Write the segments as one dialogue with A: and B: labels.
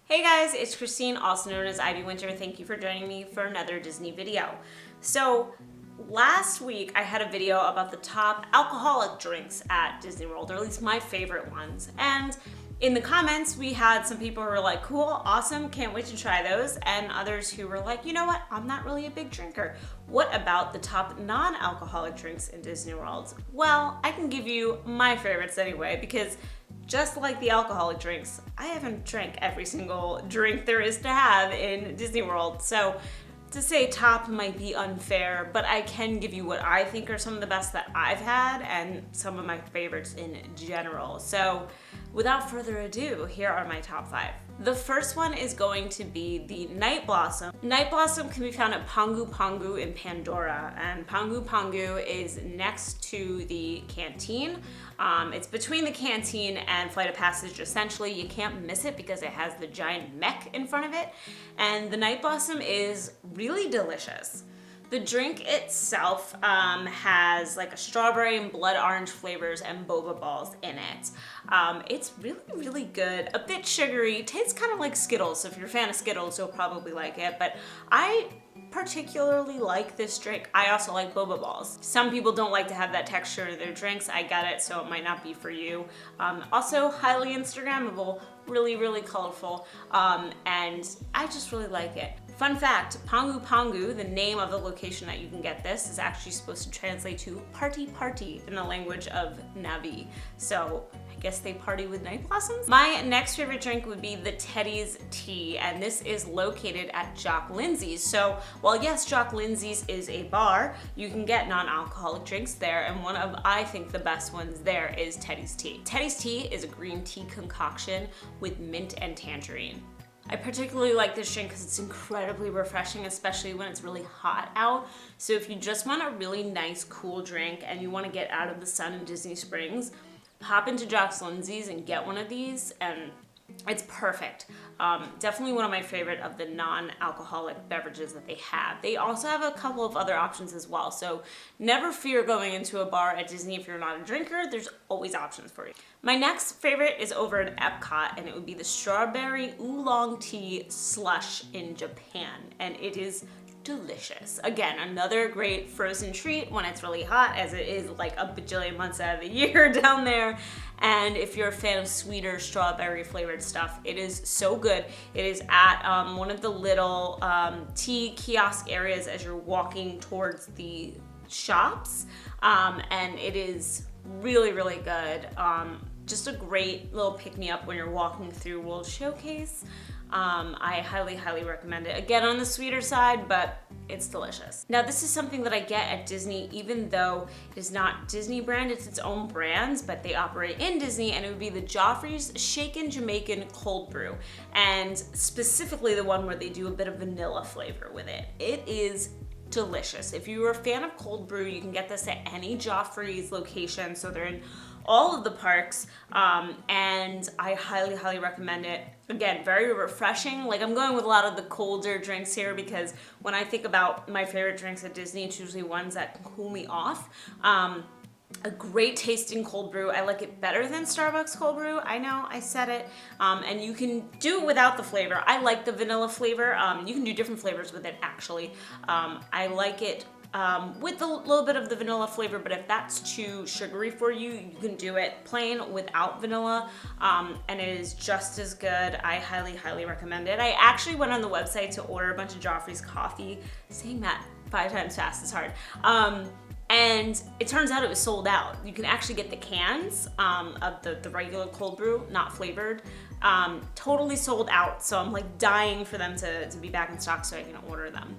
A: Hey guys, it's Christine, also known as IvyWinter. Thank you for joining me for another Disney video. So last week I had a video about the top alcoholic drinks at Disney World, or at least my favorite ones. And in the comments, we had some people who were like, cool, awesome, can't wait to try those. And others who were like, you know what, I'm not really a big drinker. What about the top non-alcoholic drinks in Disney World? Well, I can give you my favorites anyway, because just like the alcoholic drinks, I haven't drank every single drink there is to have in Disney World. So to say top might be unfair, but I can give you what I think are some of the best that I've had and some of my favorites in general. So without further ado, here are my top 5. The first one is going to be the Night Blossom. Night Blossom can be found at Pangu Pangu in Pandora, and Pangu Pangu is next to the canteen. It's between the canteen and Flight of Passage, essentially. You can't miss it because it has the giant mech in front of it, and the Night Blossom is really delicious. The drink itself has like a strawberry and blood orange flavors and boba balls in it. It's really, really good. A bit sugary. Tastes kind of like Skittles. So if you're a fan of Skittles, you'll probably like it. But I particularly like this drink. I also like boba balls. Some people don't like to have that texture in their drinks. I get it, so it might not be for you. Also highly Instagrammable, really, really colorful, and I just really like it. Fun fact, Pangu Pangu, the name of the location that you can get this, is actually supposed to translate to party party in the language of Navi. So I guess they party with night blossoms. My next favorite drink would be the Teddy's Tea, and this is located at Jock Lindsay's. So while yes, Jock Lindsay's is a bar, you can get non-alcoholic drinks there, and one of, I think, the best ones there is Teddy's Tea. Teddy's Tea is a green tea concoction with mint and tangerine. I particularly like this drink because it's incredibly refreshing, especially when it's really hot out. So if you just want a really nice, cool drink and you want to get out of the sun in Disney Springs, pop into Jock Lindsay's and get one of these, and it's perfect. Definitely one of my favorite of the non-alcoholic beverages that they have. They also have a couple of other options as well, so never fear going into a bar at Disney if you're not a drinker. There's always options for you. My next favorite is over at Epcot, and it would be the Strawberry Oolong Tea Slush in Japan, and it is delicious. Again, another great frozen treat when it's really hot, as it is like a bajillion months out of the year down there. And if you're a fan of sweeter strawberry flavored stuff, it is so good. It is at one of the little tea kiosk areas as you're walking towards the shops, and it is really, really good. Just a great little pick-me-up when you're walking through World Showcase. I highly, highly recommend it. Again, on the sweeter side, but it's delicious. Now, this is something that I get at Disney, even though it is not Disney brand, it's its own brands, but they operate in Disney, and it would be the Joffreys Shaken Jamaican Cold Brew, and specifically the one where they do a bit of vanilla flavor with it. It is delicious. If you are a fan of cold brew, you can get this at any Joffrey's location, so they're in all of the parks, and I highly, highly recommend it. Again, very refreshing. Like, I'm going with a lot of the colder drinks here because when I think about my favorite drinks at Disney, it's usually ones that can cool me off. A great tasting cold brew. I like it better than Starbucks cold brew. I know, I said it. And you can do it without the flavor. I like the vanilla flavor. You can do different flavors with it, actually. I like it with a little bit of the vanilla flavor, but if that's too sugary for you, you can do it plain without vanilla, and it is just as good. I highly, highly recommend it. I actually went on the website to order a bunch of Joffrey's coffee. Saying that 5 times fast is hard. And it turns out it was sold out. You can actually get the cans of the regular cold brew, not flavored, totally sold out. So I'm like dying for them to be back in stock so I can order them.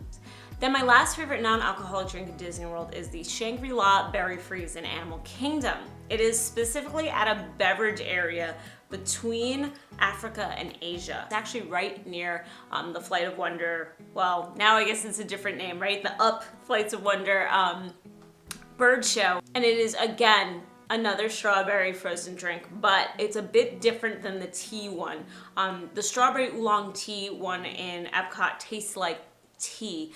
A: Then my last favorite non-alcoholic drink in Disney World is the ShangriLa Berry Freeze in Animal Kingdom. It is specifically at a beverage area between Africa and Asia. It's actually right near the Flight of Wonder, well, now I guess it's a different name, right? The Up Flights of Wonder bird show. And it is, again, another strawberry frozen drink, but it's a bit different than the tea one. The strawberry oolong tea one in Epcot tastes like tea.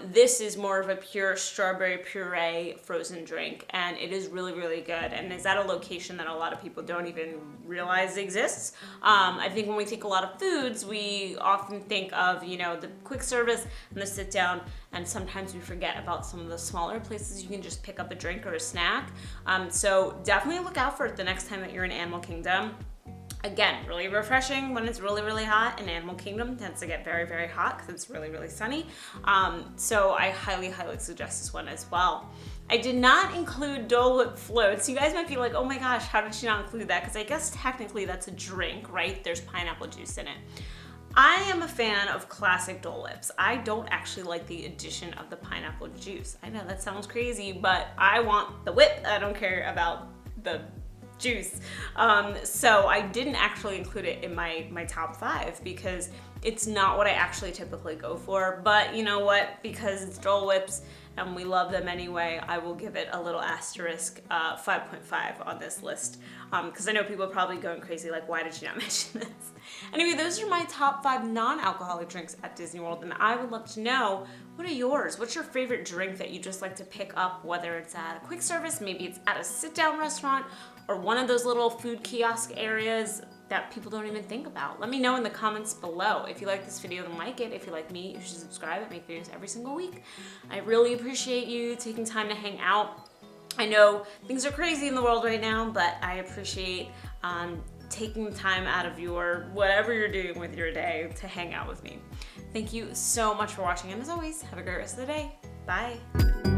A: This is more of a pure strawberry puree frozen drink, and it is really, really good, and is at a location that a lot of people don't even realize exists. I think when we think a lot of foods, we often think of, you know, the quick service and the sit down, and sometimes we forget about some of the smaller places you can just pick up a drink or a snack. So definitely look out for it the next time that you're in Animal Kingdom. Again, really refreshing when it's really, really hot, and Animal Kingdom tends to get very, very hot because it's really, really sunny. So I highly, highly suggest this one as well. I did not include Dole Whip floats. You guys might be like, oh my gosh, how did she not include that? Because I guess technically that's a drink, right? There's pineapple juice in it. I am a fan of classic Dole Whips. I don't actually like the addition of the pineapple juice. I know that sounds crazy, but I want the whip. I don't care about the juice. So I didn't actually include it in my top 5 because it's not what I actually typically go for. But you know what? Because it's Dole Whips and we love them anyway, I will give it a little asterisk, 5.5 on this list. Because I know people are probably going crazy, like, why did you not mention this? Anyway, those are my top 5 non-alcoholic drinks at Disney World, and I would love to know, what are yours? What's your favorite drink that you just like to pick up, whether it's at a quick service, maybe it's at a sit-down restaurant, or one of those little food kiosk areas that people don't even think about? Let me know in the comments below. If you like this video, then like it. If you like me, you should subscribe. I make videos every single week. I really appreciate you taking time to hang out. I know things are crazy in the world right now, but I appreciate taking time out of your whatever you're doing with your day to hang out with me. Thank you so much for watching, and as always, have a great rest of the day. Bye.